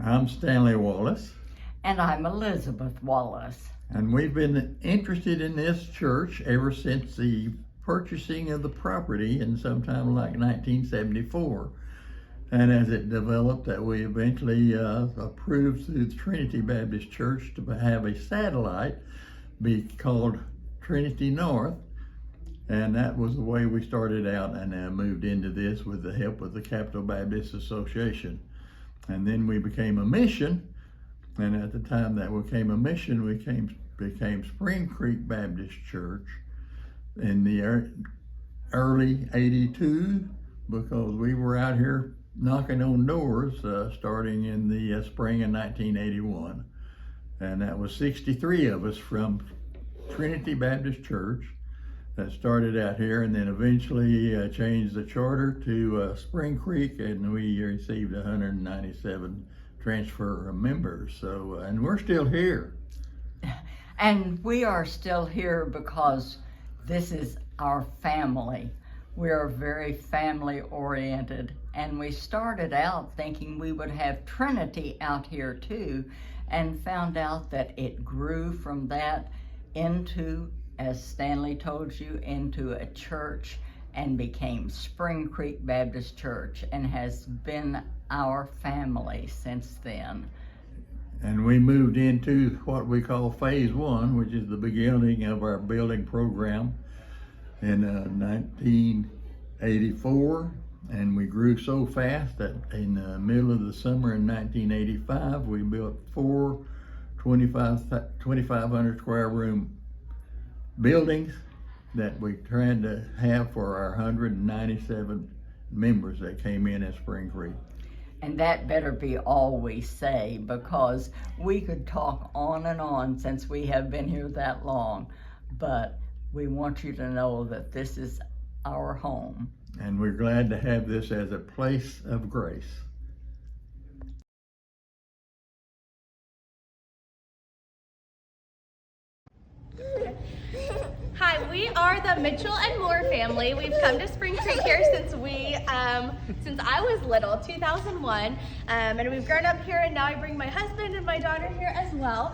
I'm Stanley Wallace, And I'm Elizabeth Wallace. and we've been interested in this church ever since the purchasing of the property in sometime like 1974. And as it developed, that we eventually approved through the Trinity Baptist Church to have a satellite be called Trinity North. And that was the way we started out and moved into this with the help of the Capital Baptist Association. And then we became a mission. And at the time that we became a mission, we became Spring Creek Baptist Church in the early '82, because we were out here knocking on doors starting in the spring of 1981. And that was 63 of us from Trinity Baptist Church that started out here, and then eventually changed the charter to Spring Creek, and we received 197 transfer members. So, and we're still here. And we are still here because this is our family. We are very family oriented, and we started out thinking we would have Trinity out here too, and found out that it grew from that into, as Stanley told you, into a church, and became Spring Creek Baptist Church, and has been our family since then. And we moved into what we call phase one, which is the beginning of our building program in 1984. And we grew so fast that in the middle of the summer in 1985, we built four 2,500 square room buildings that we tried to have for our 197 members that came in at Spring Creek. And that better be all we say, because we could talk on and on since we have been here that long. But we want you to know that this is our home. And we're glad to have this as a place of grace. Hi, we are the Mitchell and Moore family. We've come to Spring Creek here since I was little, 2001, and we've grown up here, and now I bring my husband and my daughter here as well.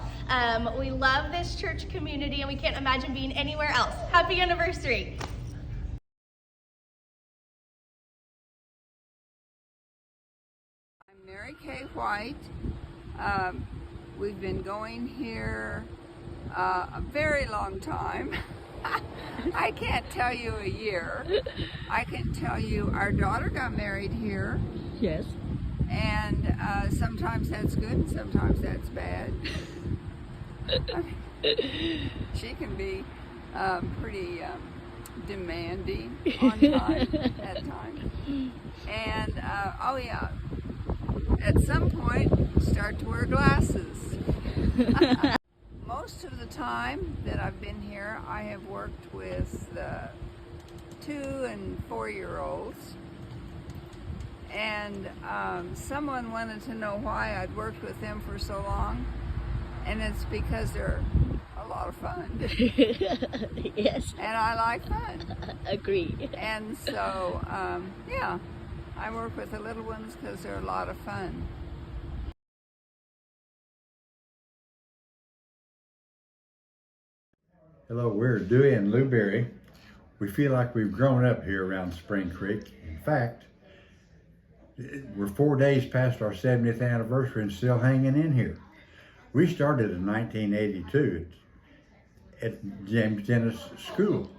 We love this church community, and we can't imagine being anywhere else. Happy anniversary. I'm Mary Kay White. We've been going here a very long time. I can't tell you a year. I can tell you our daughter got married here. Yes. And sometimes that's good and sometimes that's bad. She can be pretty demanding on time at times. And oh yeah, at some point start to wear glasses. Most of the time that I've been here, I have worked with 2 and 4-year-olds. And someone wanted to know why I'd worked with them for so long. And it's because they're a lot of fun. Yes. And I like fun. Agree. And so, yeah, I work with the little ones because they're a lot of fun. Hello, we're Dewey and Lou Berry. We feel like we've grown up here around Spring Creek. In fact, we're 4 days past our 70th anniversary and still hanging in here. We started in 1982 at James Dennis School.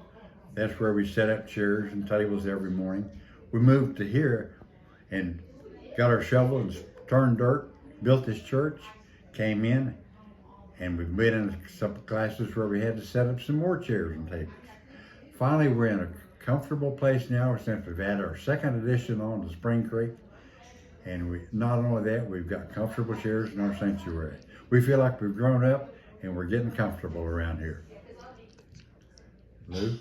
That's where we set up chairs and tables every morning. We moved to here and got our shovel and turned dirt, built this church, came in, and we've been in some classes where we had to set up some more chairs and tables. Finally, we're in a comfortable place now since we've had our second addition on to Spring Creek. And not only that, we've got comfortable chairs in our sanctuary. We feel like we've grown up and we're getting comfortable around here. Lou?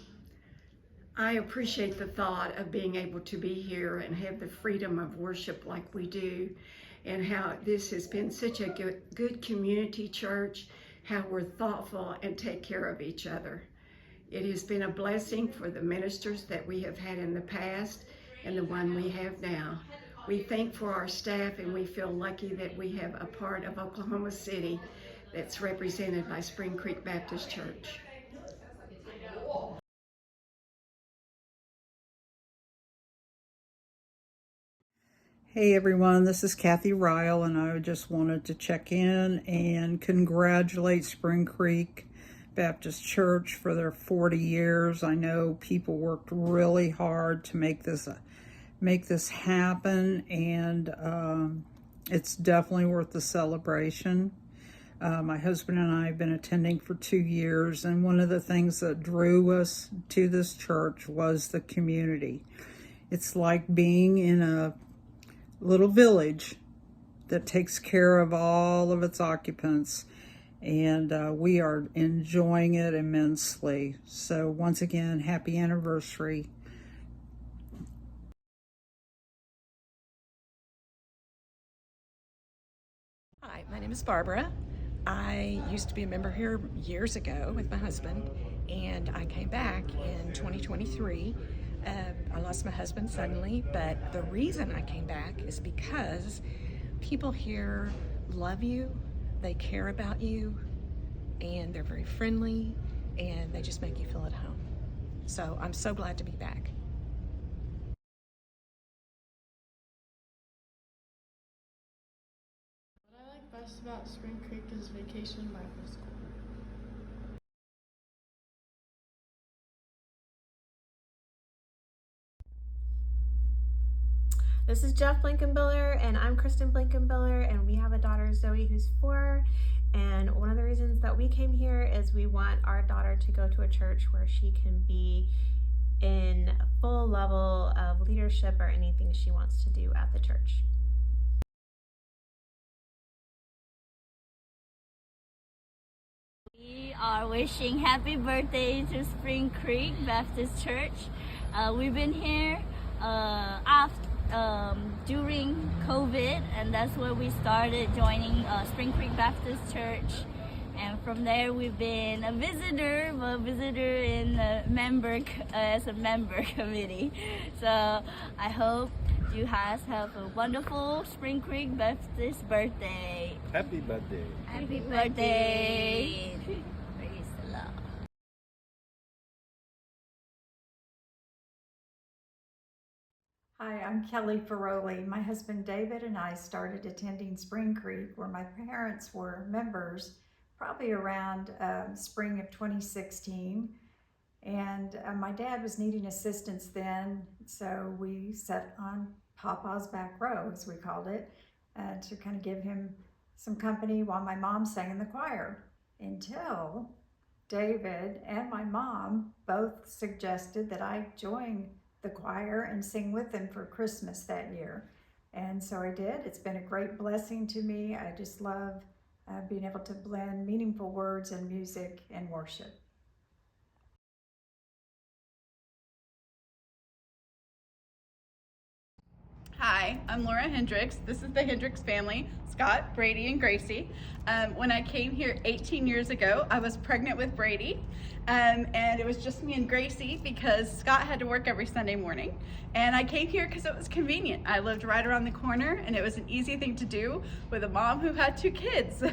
I appreciate the thought of being able to be here and have the freedom of worship like we do, and how this has been such a good community church, how we're thoughtful and take care of each other. It has been a blessing for the ministers that we have had in the past and the one we have now. We thank for our staff, and we feel lucky that we have a part of Oklahoma City that's represented by Spring Creek Baptist Church. Hey everyone, this is Kathy Ryle, and I just wanted to check in and congratulate Spring Creek Baptist Church for their 40 years. I know people worked really hard to make this happen, and it's definitely worth the celebration. My husband and I have been attending for 2 years, and one of the things that drew us to this church was the community. It's like being in a little village that takes care of all of its occupants, and we are enjoying it immensely. So once again, happy anniversary. Hi, my name is Barbara. I used to be a member here years ago with my husband, and I came back in 2023. I lost my husband suddenly, but the reason I came back is because people here love you, they care about you, and they're very friendly, and they just make you feel at home. So I'm so glad to be back. What I like best about Spring Creek is Vacation Bible School. This is Jeff Blankenbiller, and I'm Kristen Blankenbiller, and we have a daughter, Zoe, who's 4. And one of the reasons that we came here is we want our daughter to go to a church where she can be in a full level of leadership or anything she wants to do at the church. We are wishing happy birthday to Spring Creek Baptist Church. We've been here during COVID, and that's where we started joining Spring Creek Baptist Church. And from there, we've been a visitor in a member as a member committee. So I hope you guys have a wonderful Spring Creek Baptist birthday. Happy birthday. Happy birthday. Praise the Lord. Hi, I'm Kelly Ferroli. My husband David and I started attending Spring Creek, where my parents were members, probably around spring of 2016. And my dad was needing assistance then, so we sat on Papa's back row, as we called it, to kind of give him some company while my mom sang in the choir, until David and my mom both suggested that I join the choir and sing with them for Christmas that year. And so I did. It's been a great blessing to me. I just love being able to blend meaningful words and music and worship. Hi, I'm Laura Hendricks. This is the Hendricks family, Scott, Brady, and Gracie. When I came here 18 years ago, I was pregnant with Brady, and it was just me and Gracie because Scott had to work every Sunday morning. And I came here because it was convenient. I lived right around the corner, and it was an easy thing to do with a mom who had 2 kids.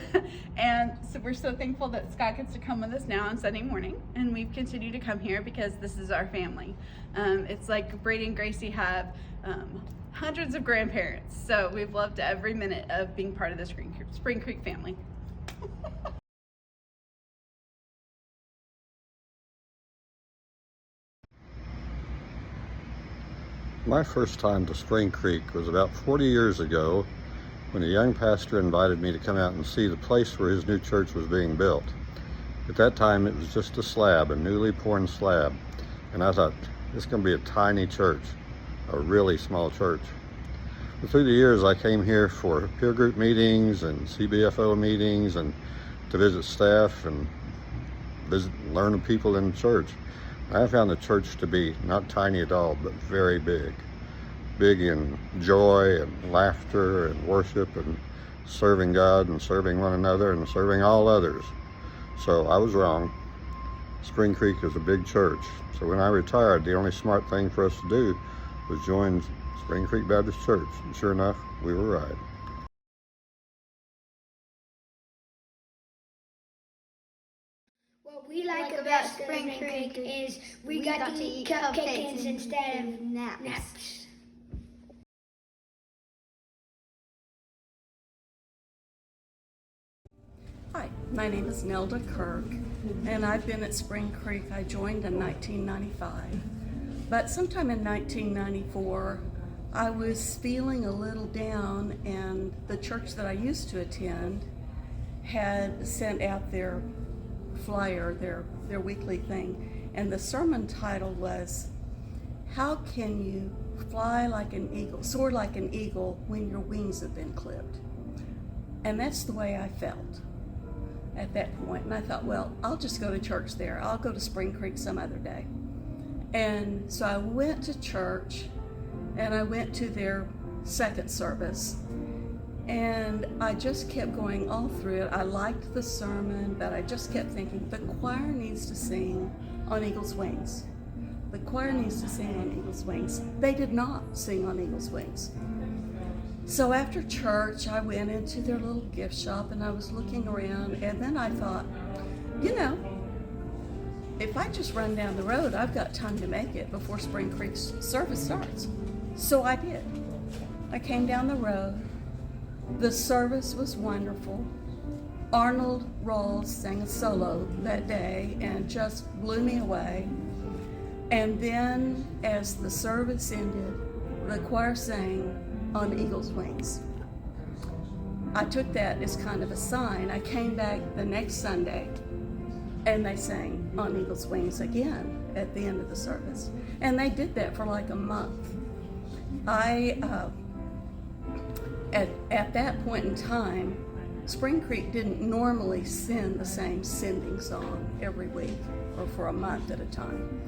And so we're so thankful that Scott gets to come with us now on Sunday morning, and we've continued to come here because this is our family. It's like Brady and Gracie have hundreds of grandparents, so we've loved every minute of being part of the Spring Creek family. My first time to Spring Creek was about 40 years ago when a young pastor invited me to come out and see the place where his new church was being built. At that time, it was just a slab, a newly poured slab, and I thought, this is going to be a tiny church, a really small church. But through the years, I came here for peer group meetings and CBFO meetings and to visit staff and learn the people in the church. I found the church to be not tiny at all, but very big. Big in joy and laughter and worship and serving God and serving one another and serving all others. So I was wrong. Spring Creek is a big church. So when I retired, the only smart thing for us to do was join Spring Creek Baptist Church. And sure enough, we were right. What we like about Spring Creek is we got to eat cupcakes instead of naps. Hi, my name is Nelda Kirk, and I've been at Spring Creek. I joined in 1995, but sometime in 1994, I was feeling a little down, and the church that I used to attend had sent out their flyer, their weekly thing, and the sermon title was, "How can you fly like an eagle, soar like an eagle when your wings have been clipped?" And that's the way I felt at that point. And I thought, well, I'll just go to church there. I'll go to Spring Creek some other day. And so I went to church, and I went to their second service. And I just kept going all through it. I liked the sermon, but I just kept thinking, the choir needs to sing on Eagle's Wings. The choir needs to sing on Eagle's Wings. They did not sing on Eagle's Wings. So after church, I went into their little gift shop, and I was looking around, and then I thought, you know, if I just run down the road, I've got time to make it before Spring Creek's service starts. So I did. I came down the road. The service was wonderful. Arnold Rawls sang a solo that day and just blew me away. And then as the service ended, the choir sang on Eagle's Wings. I took that as kind of a sign. I came back the next Sunday, and they sang on Eagle's Wings again at the end of the service. And they did that for like a month. At that point in time, Spring Creek didn't normally send the same sending song every week or for a month at a time.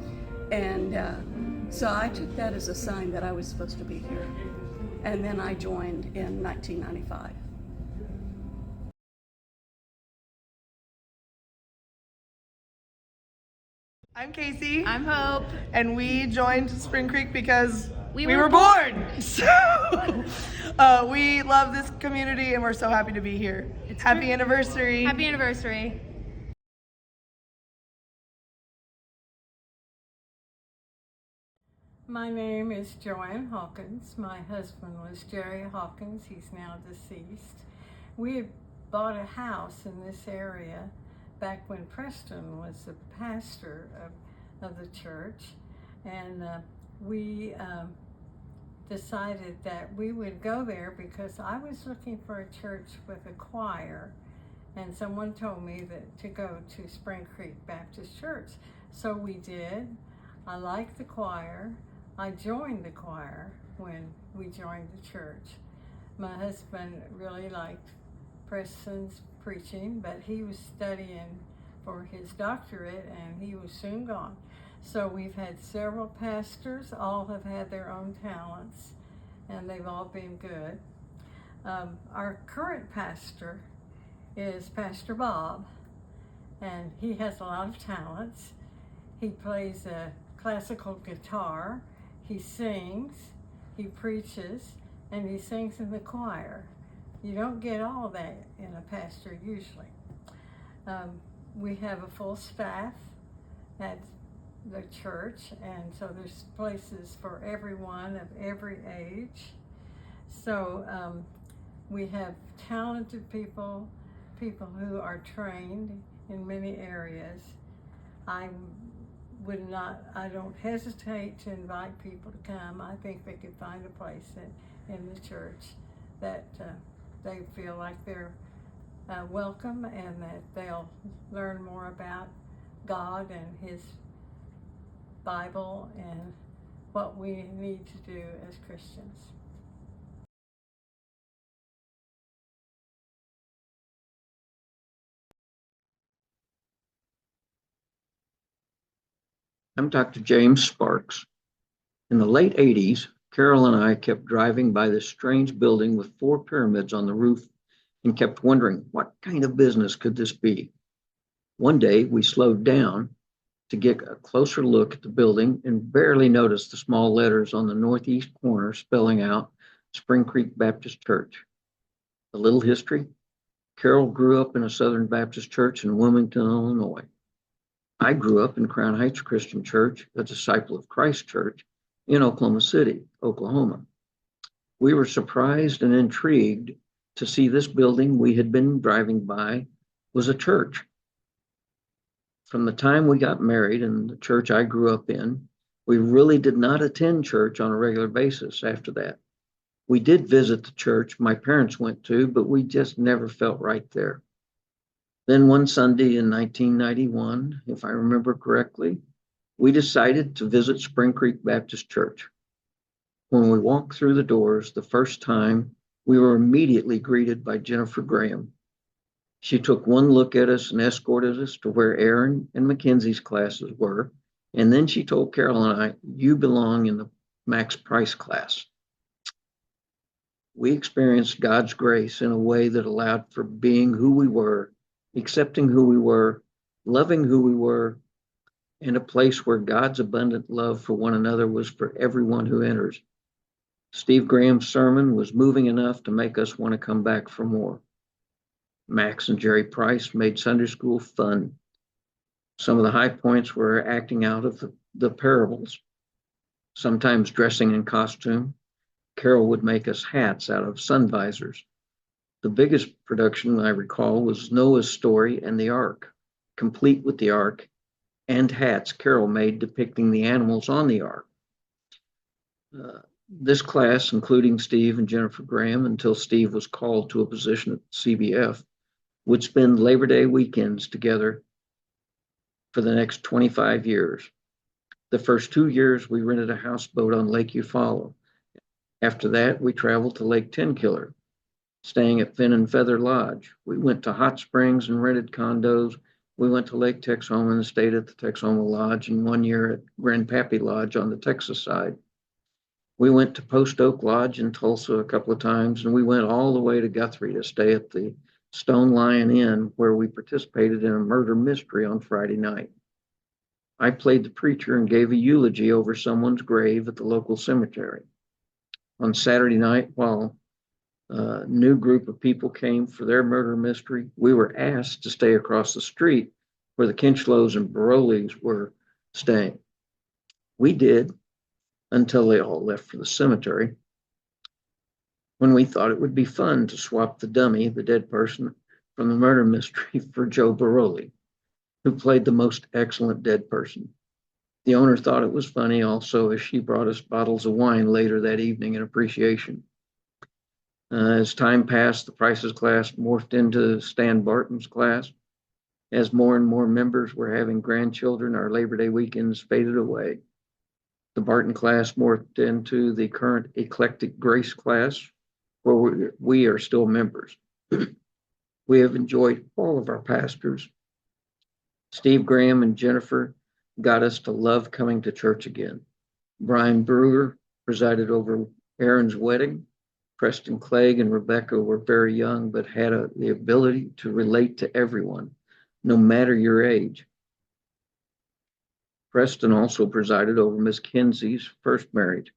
And so I took that as a sign that I was supposed to be here. And then I joined in 1995. I'm Casey. I'm Hope. And we joined Spring Creek because we were born. So we love this community, and we're so happy to be here. Happy anniversary. Happy anniversary. My name is Joanne Hawkins. My husband was Jerry Hawkins. He's now deceased. We had bought a house in this area back when Preston was the pastor of the church, and we decided that we would go there because I was looking for a church with a choir, and someone told me that to go to Spring Creek Baptist Church. So we did. I liked the choir. I joined the choir when we joined the church. My husband really liked Preston's preaching, but he was studying for his doctorate, and he was soon gone. So we've had several pastors. All have had their own talents, and they've all been good. Our current pastor is Pastor Bob, and he has a lot of talents. He plays a classical guitar, he sings, he preaches, and he sings in the choir. You don't get all that in a pastor usually. We have a full staff at the church, and so there's places for everyone of every age. So we have talented people who are trained in many areas. I don't hesitate to invite people to come. I think they could find a place in the church that they feel like they're welcome, and that they'll learn more about God and His Bible and what we need to do as Christians. I'm Dr. James Sparks. In the late 80s, Carol and I kept driving by this strange building with 4 pyramids on the roof and kept wondering, what kind of business could this be? One day we slowed down to get a closer look at the building and barely noticed the small letters on the northeast corner spelling out Spring Creek Baptist Church. A little history. Carol grew up in a Southern Baptist church in Wilmington, Illinois. I grew up in Crown Heights Christian Church, a Disciple of Christ church in Oklahoma City, Oklahoma. We were surprised and intrigued to see this building we had been driving by was a church. From the time we got married in the church I grew up in, we really did not attend church on a regular basis after that. We did visit the church my parents went to, but we just never felt right there. Then one Sunday in 1991, if I remember correctly, we decided to visit Spring Creek Baptist Church. When we walked through the doors the first time, we were immediately greeted by Jennifer Graham. She took one look at us and escorted us to where Aaron and Mackenzie's classes were, and then she told Carol and I, "You belong in the Max Price class." We experienced God's grace in a way that allowed for being who we were, accepting who we were, loving who we were, and a place where God's abundant love for one another was for everyone who enters. Steve Graham's sermon was moving enough to make us want to come back for more. Max and Jerry Price made Sunday school fun. Some of the high points were acting out of the parables, sometimes dressing in costume. Carol would make us hats out of sun visors. The biggest production I recall was Noah's story and the ark, complete with the ark and hats Carol made depicting the animals on the ark. This class, including Steve and Jennifer Graham, until Steve was called to a position at CBF, would spend Labor Day weekends together for the next 25 years. The first 2 years, we rented a houseboat on Lake Eufaula. After that, we traveled to Lake Tenkiller, staying at Fin and Feather Lodge. We went to Hot Springs and rented condos. We went to Lake Texoma and stayed at the Texoma Lodge, and 1 year at Grandpappy Lodge on the Texas side. We went to Post Oak Lodge in Tulsa a couple of times, and we went all the way to Guthrie to stay at the Stone Lion Inn, where we participated in a murder mystery on Friday night. I played the preacher and gave a eulogy over someone's grave at the local cemetery. On Saturday night, while a new group of people came for their murder mystery, we were asked to stay across the street where the Kinchlows and Barolis were staying. We did, until they all left for the cemetery, when we thought it would be fun to swap the dummy, the dead person, from the murder mystery for Joe Baroli, who played the most excellent dead person. The owner thought it was funny also, as she brought us bottles of wine later that evening in appreciation. As time passed, the Prices class morphed into Stan Barton's class. As more and more members were having grandchildren, our Labor Day weekends faded away. The Barton class morphed into the current Eclectic Grace class, where we are still members. We have enjoyed all of our pastors. Steve Graham and Jennifer got us to love coming to church again. Brian Brewer presided over Aaron's wedding. Preston Clegg and Rebecca were very young, but had the ability to relate to everyone, no matter your age. Preston also presided over Miss Kenzie's first marriage.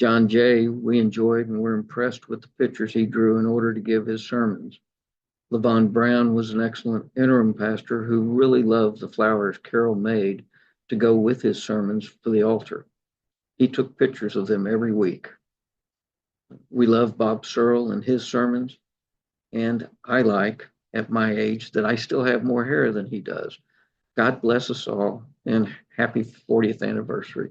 John Jay, we enjoyed and were impressed with the pictures he drew in order to give his sermons. Levon Brown was an excellent interim pastor who really loved the flowers Carol made to go with his sermons for the altar. He took pictures of them every week. We love Bob Searle and his sermons, and I like, at my age, that I still have more hair than he does. God bless us all, and happy 40th anniversary.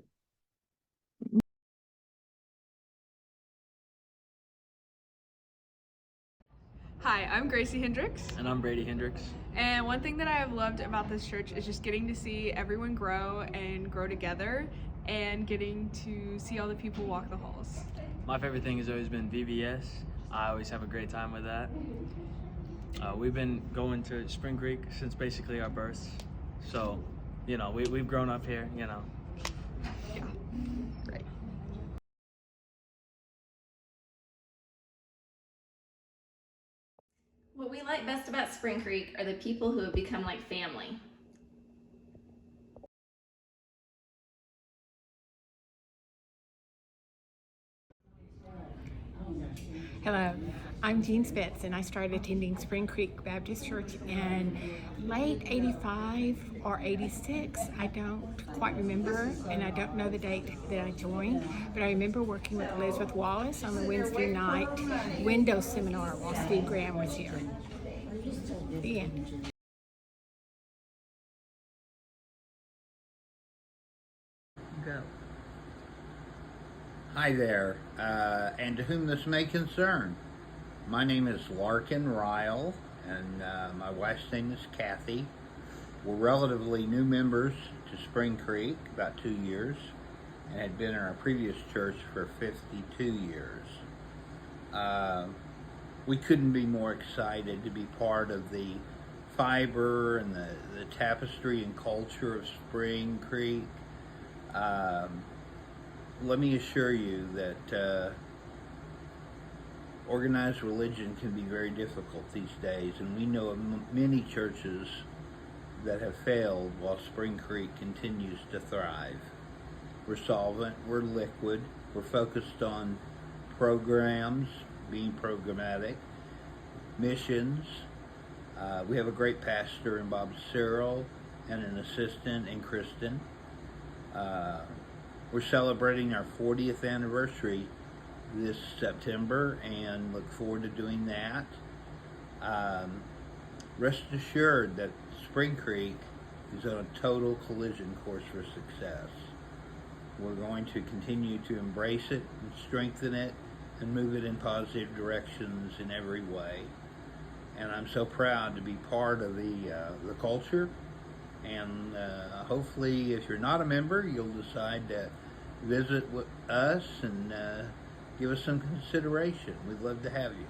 Hi, I'm Gracie Hendricks. And I'm Brady Hendricks. And one thing that I have loved about this church is just getting to see everyone grow and grow together and getting to see all the people walk the halls. My favorite thing has always been VBS. I always have a great time with that. We've been going to Spring Creek since basically our births. So, you know, we've grown up here, you know. Yeah, right. What we like best about Spring Creek are the people who have become like family. Hello, I'm Jean Spitz, and I started attending Spring Creek Baptist Church in late 85 or 86. I don't quite remember, and I don't know the date that I joined, but I remember working with Elizabeth Wallace on the Wednesday night window seminar while Steve Graham was here. The end. Go. Hi there, and to whom this may concern. My name is Larkin Ryle, and my wife's name is Kathy. We're relatively new members to Spring Creek, about 2 years, and had been in our previous church for 52 years. We couldn't be more excited to be part of the fiber and the tapestry and culture of Spring Creek. Let me assure you that organized religion can be very difficult these days, and we know of many churches that have failed while Spring Creek continues to thrive. We're solvent, we're liquid, we're focused on programs, being programmatic, missions. We have a great pastor in Bob Cyril and an assistant in Kristen. We're celebrating our 40th anniversary this September and look forward to doing that. Rest assured that Spring Creek is on a total collision course for success. We're going to continue to embrace it and strengthen it and move it in positive directions in every way. And I'm so proud to be part of the culture. And hopefully, if you're not a member, you'll decide to visit with us and give us some consideration. We'd love to have you.